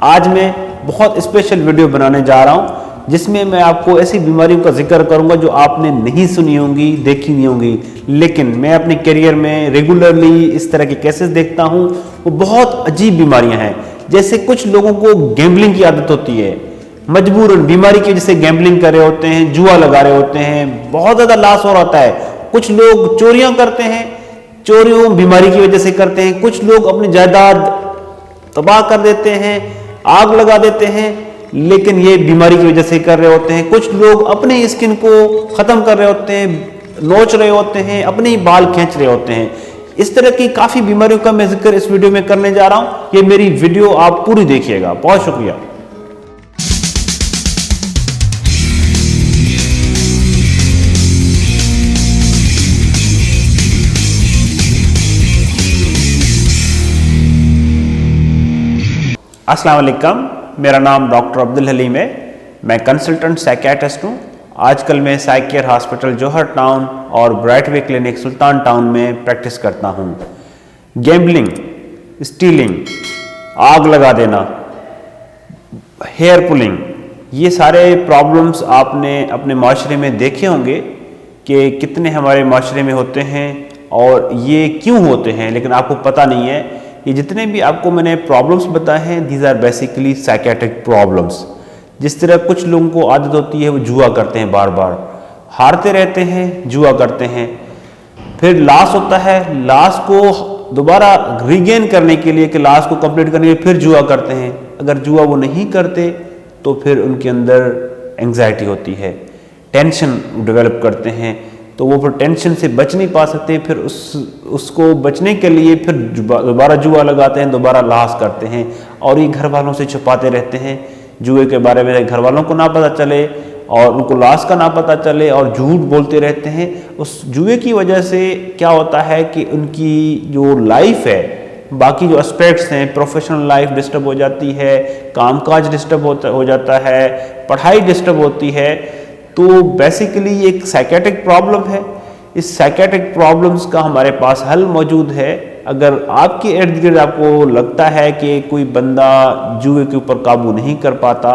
آج میں بہت اسپیشل ویڈیو بنانے جا رہا ہوں جس میں میں آپ کو ایسی بیماریوں کا ذکر کروں گا جو آپ نے نہیں سنی ہوں گی، دیکھی نہیں ہوں گی، لیکن میں اپنے کیریئر میں ریگولرلی اس طرح کے کیسز دیکھتا ہوں۔ وہ بہت عجیب بیماریاں ہیں، جیسے کچھ لوگوں کو گیمبلنگ کی عادت ہوتی ہے، مجبوراً بیماری کی وجہ سے گیمبلنگ کر رہے ہوتے ہیں، جوا لگا رہے ہوتے ہیں، بہت زیادہ لاس ہو رہا ہے۔ کچھ لوگ چوریاں کرتے ہیں، چوریوں بیماری کی وجہ سے کرتے ہیں۔ کچھ لوگ اپنی جائیداد تباہ کر دیتے ہیں، آگ لگا دیتے ہیں، لیکن یہ بیماری کی وجہ سے کر رہے ہوتے ہیں۔ کچھ لوگ اپنے اسکن کو ختم کر رہے ہوتے ہیں، نوچ رہے ہوتے ہیں، اپنے بال کھینچ رہے ہوتے ہیں۔ اس طرح کی کافی بیماریوں کا میں ذکر اس ویڈیو میں کرنے جا رہا ہوں۔ یہ میری ویڈیو آپ پوری دیکھیے گا۔ بہت شکریہ۔ السلام علیکم، میرا نام ڈاکٹر عبدالحلیم ہے۔ میں کنسلٹنٹ سائیکیٹرسٹ ہوں۔ آج کل میں سائیک کیئر ہاسپٹل جوہر ٹاؤن اور برائٹ وے کلینک سلطان ٹاؤن میں پریکٹس کرتا ہوں۔ گیمبلنگ، اسٹیلنگ، آگ لگا دینا، ہیئر پولنگ، یہ سارے پرابلمز آپ نے اپنے معاشرے میں دیکھے ہوں گے کہ کتنے ہمارے معاشرے میں ہوتے ہیں اور یہ کیوں ہوتے ہیں، لیکن آپ کو پتہ نہیں ہے۔ یہ جتنے بھی آپ کو میں نے پرابلمس بتائے ہیں، these are basically psychiatric problems. جس طرح کچھ لوگوں کو عادت ہوتی ہے وہ جوا کرتے ہیں، بار بار ہارتے رہتے ہیں، جوا کرتے ہیں، پھر لاس ہوتا ہے، لاس کو دوبارہ ریگین کرنے کے لیے کہ لاس کو کمپلیٹ کرنے کے لیے پھر جوا کرتے ہیں۔ اگر جوا وہ نہیں کرتے تو پھر ان کے اندر انگزائٹی ہوتی ہے، ٹینشن ڈیولپ کرتے ہیں، تو وہ پھر ٹینشن سے بچ نہیں پا سکتے، پھر اس کو بچنے کے لیے پھر دوبارہ جوا لگاتے ہیں، دوبارہ لاس کرتے ہیں، اور یہ گھر والوں سے چھپاتے رہتے ہیں جوئے کے بارے میں، گھر والوں کو نہ پتہ چلے اور ان کو لاس کا نہ پتہ چلے، اور جھوٹ بولتے رہتے ہیں۔ اس جوئے کی وجہ سے کیا ہوتا ہے کہ ان کی جو لائف ہے، باقی جو اسپیکٹس ہیں، پروفیشنل لائف ڈسٹرب ہو جاتی ہے، کام کاج ڈسٹرب ہو جاتا ہے، پڑھائی ڈسٹرب ہوتی ہے۔ تو بیسیکلی یہ ایک سائیکیٹرک پرابلم ہے۔ اس سائیکیٹرک پرابلمز کا ہمارے پاس حل موجود ہے۔ اگر آپ کے ارد گرد آپ کو لگتا ہے کہ کوئی بندہ جوئے کے اوپر قابو نہیں کر پاتا،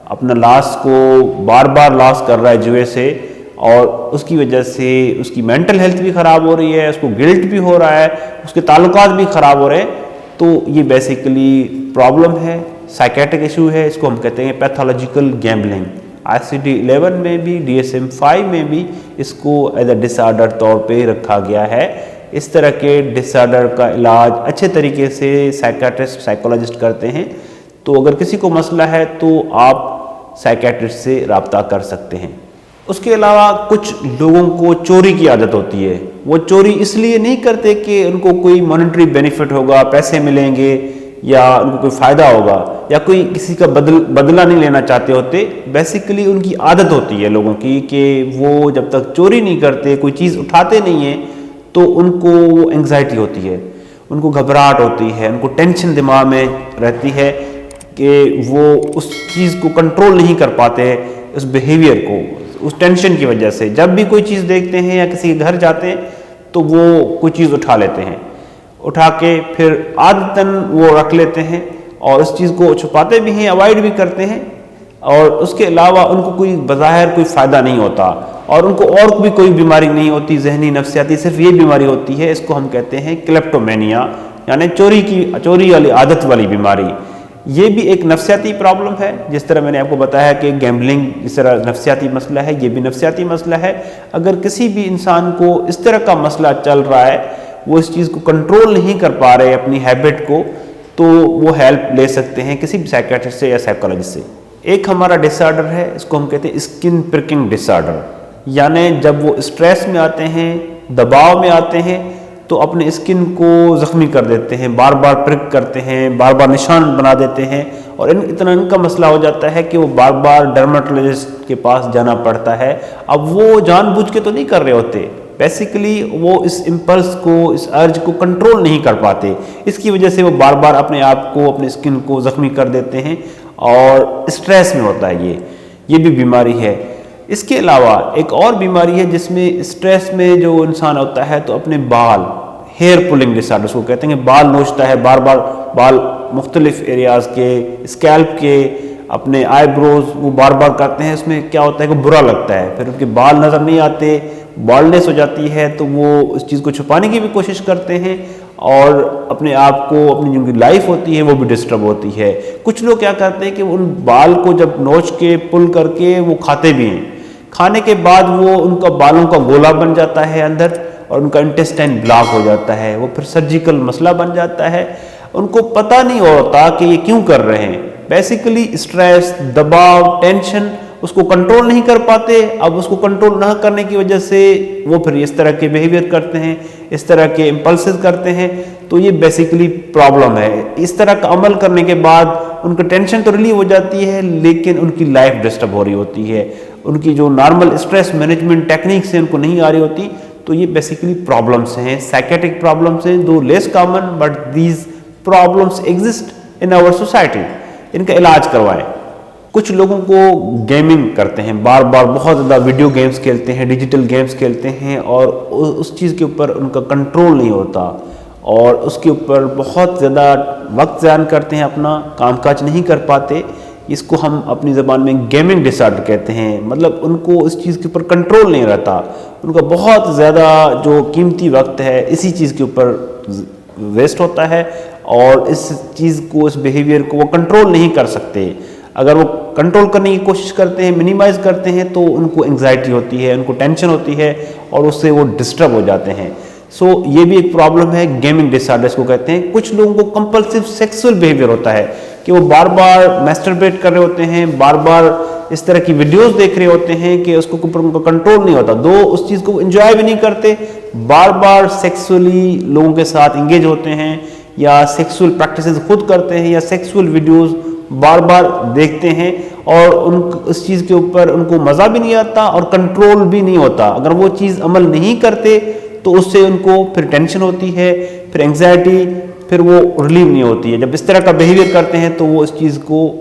اپنا لاس کو بار بار لاس کر رہا ہے جوئے سے، اور اس کی وجہ سے اس کی مینٹل ہیلتھ بھی خراب ہو رہی ہے، اس کو گلٹ بھی ہو رہا ہے، اس کے تعلقات بھی خراب ہو رہے ہیں، تو یہ بیسیکلی پرابلم ہے، سائیکیٹرک ایشو ہے۔ اس کو ہم کہتے ہیں پیتھولوجیکل گیمبلنگ۔ ICD-11 میں بھی، DSM-5 میں بھی اس کو ایز اے ڈس آرڈر طور پہ رکھا گیا ہے۔ اس طرح کے ڈس آرڈر کا علاج اچھے طریقے سے سائیکیٹرسٹ، سائیکولوجسٹ کرتے ہیں۔ تو اگر کسی کو مسئلہ ہے تو آپ سائیکیٹرسٹ سے رابطہ کر سکتے ہیں۔ اس کے علاوہ کچھ لوگوں کو چوری کی عادت ہوتی ہے۔ وہ چوری اس لیے نہیں کرتے کہ ان کو کوئی مانیٹری بینیفٹ ہوگا، پیسے ملیں گے یا ان کو کوئی فائدہ ہوگا، یا کوئی کسی کا بدلہ نہیں لینا چاہتے ہوتے۔ بیسیکلی ان کی عادت ہوتی ہے لوگوں کی کہ وہ جب تک چوری نہیں کرتے، کوئی چیز اٹھاتے نہیں ہیں، تو ان کو انگزائٹی ہوتی ہے، ان کو گھبراہٹ ہوتی ہے، ان کو ٹینشن دماغ میں رہتی ہے کہ وہ اس چیز کو کنٹرول نہیں کر پاتے، اس بیہیویئر کو، اس ٹینشن کی وجہ سے۔ جب بھی کوئی چیز دیکھتے ہیں یا کسی کے گھر جاتے ہیں تو وہ کوئی چیز اٹھا لیتے ہیں، اٹھا کے پھر عادتاً وہ رکھ لیتے ہیں، اور اس چیز کو چھپاتے بھی ہیں، اوائڈ بھی کرتے ہیں، اور اس کے علاوہ ان کو کوئی بظاہر کوئی فائدہ نہیں ہوتا، اور ان کو اور بھی کوئی بیماری نہیں ہوتی ذہنی نفسیاتی، صرف یہ بیماری ہوتی ہے۔ اس کو ہم کہتے ہیں کلیپٹومینیا، یعنی چوری والی عادت والی بیماری۔ یہ بھی ایک نفسیاتی پرابلم ہے، جس طرح میں نے آپ کو بتایا کہ گیمبلنگ اس طرح نفسیاتی مسئلہ ہے، یہ بھی نفسیاتی مسئلہ ہے۔ اگر کسی بھی انسان کو اس طرح کا مسئلہ چل رہا ہے، وہ اس چیز کو کنٹرول نہیں کر پا رہے اپنی ہیبٹ کو، تو وہ ہیلپ لے سکتے ہیں کسی بھی سائیکیٹرسٹ سے یا سائیکولوجسٹ سے۔ ایک ہمارا ڈس آرڈر ہے، اس کو ہم کہتے ہیں اسکن پرکنگ ڈس آرڈر، یعنی جب وہ اسٹریس میں آتے ہیں، دباؤ میں آتے ہیں، تو اپنے اسکن کو زخمی کر دیتے ہیں، بار بار پرک کرتے ہیں، بار بار نشان بنا دیتے ہیں، اور اتنا ان کا مسئلہ ہو جاتا ہے کہ وہ بار بار ڈرماٹولوجسٹ کے پاس جانا پڑتا ہے۔ اب وہ جان بوجھ کے تو نہیں کر رہے ہوتے، بیسیکلی وہ اس امپلس کو، اس ارج کو کنٹرول نہیں کر پاتے، اس کی وجہ سے وہ بار بار اپنے آپ کو، اپنے اسکن کو زخمی کر دیتے ہیں، اور اسٹریس میں ہوتا ہے یہ بھی بیماری ہے۔ اس کے علاوہ ایک اور بیماری ہے جس میں اسٹریس میں جو انسان ہوتا ہے تو اپنے بال، ہیئر پولنگ ڈس آرڈر اس کو کہتے ہیں، کہ بال نوچتا ہے، بار بار بال مختلف ایریاز کے، اسکیلپ کے، اپنے آئی بروز وہ بار بار کرتے ہیں، اس میں کیا ہوتا ہے کہ برا لگتا ہے، پھر ان کے بال نظر نہیں آتے، بالڈنس ہو جاتی ہے، تو وہ اس چیز کو چھپانے کی بھی کوشش کرتے ہیں اور اپنے آپ کو، اپنی جو لائف ہوتی ہے وہ بھی ڈسٹرب ہوتی ہے۔ کچھ لوگ کیا کرتے ہیں کہ ان بال کو جب نوچ کے پل کر کے وہ کھاتے بھی ہیں، کھانے کے بعد وہ ان کا بالوں کا گولا بن جاتا ہے اندر اور ان کا انٹسٹائن بلاک ہو جاتا ہے، وہ پھر سرجیکل مسئلہ بن جاتا ہے۔ ان کو پتہ نہیں ہوتا کہ یہ کیوں کر رہے ہیں، بیسیکلی اسٹریس، دباؤ، ٹینشن اس کو کنٹرول نہیں کر پاتے۔ اب اس کو کنٹرول نہ کرنے کی وجہ سے وہ پھر اس طرح کے بیہیویئر کرتے ہیں، اس طرح کے امپلسز کرتے ہیں، تو یہ بیسیکلی پرابلم ہے۔ اس طرح کا عمل کرنے کے بعد ان کا ٹینشن تو ریلیو ہو جاتی ہے، لیکن ان کی لائف ڈسٹرب ہو رہی ہوتی ہے، ان کی جو نارمل اسٹریس مینجمنٹ ٹیکنیکس ہیں ان کو نہیں آ رہی ہوتی، تو یہ بیسیکلی پرابلمس ہیں، سائیکیٹرک پرابلمس ہیں، though less common but these problems exist in our society. ان کا علاج کروائیں۔ کچھ لوگوں کو گیمنگ کرتے ہیں، بار بار بہت زیادہ ویڈیو گیمز کھیلتے ہیں، ڈیجیٹل گیمز کھیلتے ہیں اور اس چیز کے اوپر ان کا کنٹرول نہیں ہوتا اور اس کے اوپر بہت زیادہ وقت ضائع کرتے ہیں، اپنا کام کاج نہیں کر پاتے۔ اس کو ہم اپنی زبان میں گیمنگ ڈس آرڈر کہتے ہیں، مطلب ان کو اس چیز کے اوپر کنٹرول نہیں رہتا، ان کا بہت زیادہ جو قیمتی وقت ہے اسی چیز کے اوپر ویسٹ ہوتا ہے اور اس چیز کو، اس بیہیویئر کو وہ کنٹرول نہیں کر سکتے۔ اگر وہ کنٹرول کرنے کی کوشش کرتے ہیں، منیمائز کرتے ہیں، تو ان کو انگزائٹی ہوتی ہے، ان کو ٹینشن ہوتی ہے اور اس سے وہ ڈسٹرب ہو جاتے ہیں۔ سو یہ بھی ایک پرابلم ہے، گیمنگ ڈس آرڈرز کو کہتے ہیں۔ کچھ لوگوں کو کمپلسیو سیکسول بیہیویئر ہوتا ہے کہ وہ بار بار میسٹربیٹ کر رہے ہوتے ہیں، بار بار اس طرح کی ویڈیوز دیکھ رہے ہوتے ہیں کہ اس کو اوپر ان کا کنٹرول نہیں ہوتا، دو اس چیز کو انجوائے بھی نہیں کرتے، بار بار سیکسولی لوگوں کے ساتھ انگیج ہوتے ہیں یا سیکسول پریکٹسز خود کرتے ہیں یا سیکسول ویڈیوز بار بار دیکھتے ہیں اور اس چیز کے اوپر ان کو مزہ بھی نہیں آتا اور کنٹرول بھی نہیں ہوتا۔ اگر وہ چیز عمل نہیں کرتے تو اس سے ان کو پھر ٹینشن ہوتی ہے، پھر انگزائٹی، پھر وہ ریلیو نہیں ہوتی ہے۔ جب اس طرح کا بیہیویئر کرتے ہیں تو وہ اس چیز کو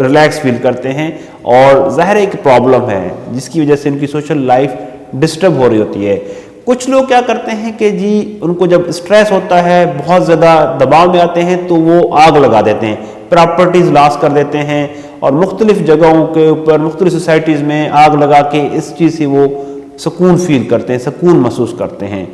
ریلیکس فیل کرتے ہیں اور ظاہر ایک پرابلم ہے جس کی وجہ سے ان کی سوشل لائف ڈسٹرب ہو رہی ہوتی ہے۔ کچھ لوگ کیا کرتے ہیں کہ جی ان کو جب اسٹریس ہوتا ہے، بہت زیادہ دباؤ میں آتے ہیں تو وہ آگ لگا دیتے ہیں، پراپرٹیز لاس کر دیتے ہیں اور مختلف جگہوں کے اوپر، مختلف سوسائٹیز میں آگ لگا کے اس چیز سے وہ سکون فیل کرتے ہیں، سکون محسوس کرتے ہیں۔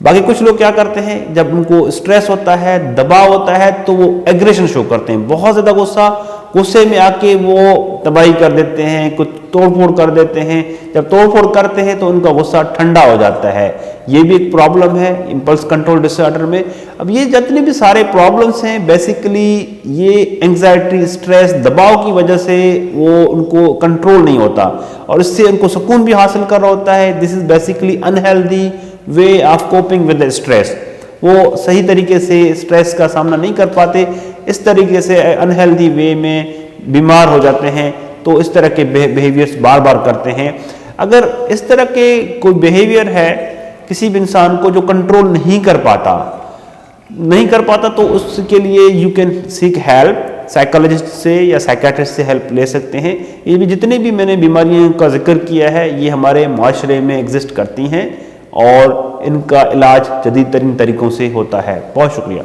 باقی کچھ لوگ کیا کرتے ہیں، جب ان کو اسٹریس ہوتا ہے، دباؤ ہوتا ہے، تو وہ ایگریشن شو کرتے ہیں، بہت زیادہ غصے میں آ کے وہ تباہی کر دیتے ہیں، کچھ توڑ پھوڑ کر دیتے ہیں۔ جب توڑ پھوڑ کرتے ہیں تو ان کا غصہ ٹھنڈا ہو جاتا ہے۔ یہ بھی ایک پرابلم ہے امپلس کنٹرول ڈس آرڈر میں۔ اب یہ جتنے بھی سارے پرابلمس ہیں بیسیکلی یہ انگزائٹی، اسٹریس، دباؤ کی وجہ سے وہ ان کو کنٹرول نہیں ہوتا اور اس سے ان کو سکون بھی حاصل کر رہا ہوتا ہے۔ This is basically unhealthy way of coping with stress. وہ صحیح طریقے سے اسٹریس کا سامنا نہیں کر پاتے، اس طریقے سے انہیلدی وے میں بیمار ہو جاتے ہیں، تو اس طرح کے بیہیویئرز بار بار کرتے ہیں۔ اگر اس طرح کے کوئی بیہیویئر ہے کسی بھی انسان کو جو کنٹرول نہیں کر پاتا تو اس کے لیے you can seek help, psychologist سے یا سائیکیٹرسٹ سے ہیلپ لے سکتے ہیں۔ یہ بھی جتنے بھی میں نے بیماریوں کا ذکر کیا ہے یہ ہمارے معاشرے میں ایگزسٹ کرتی ہیں اور ان کا علاج جدید ترین طریقوں سے ہوتا ہے۔ بہت شکریہ۔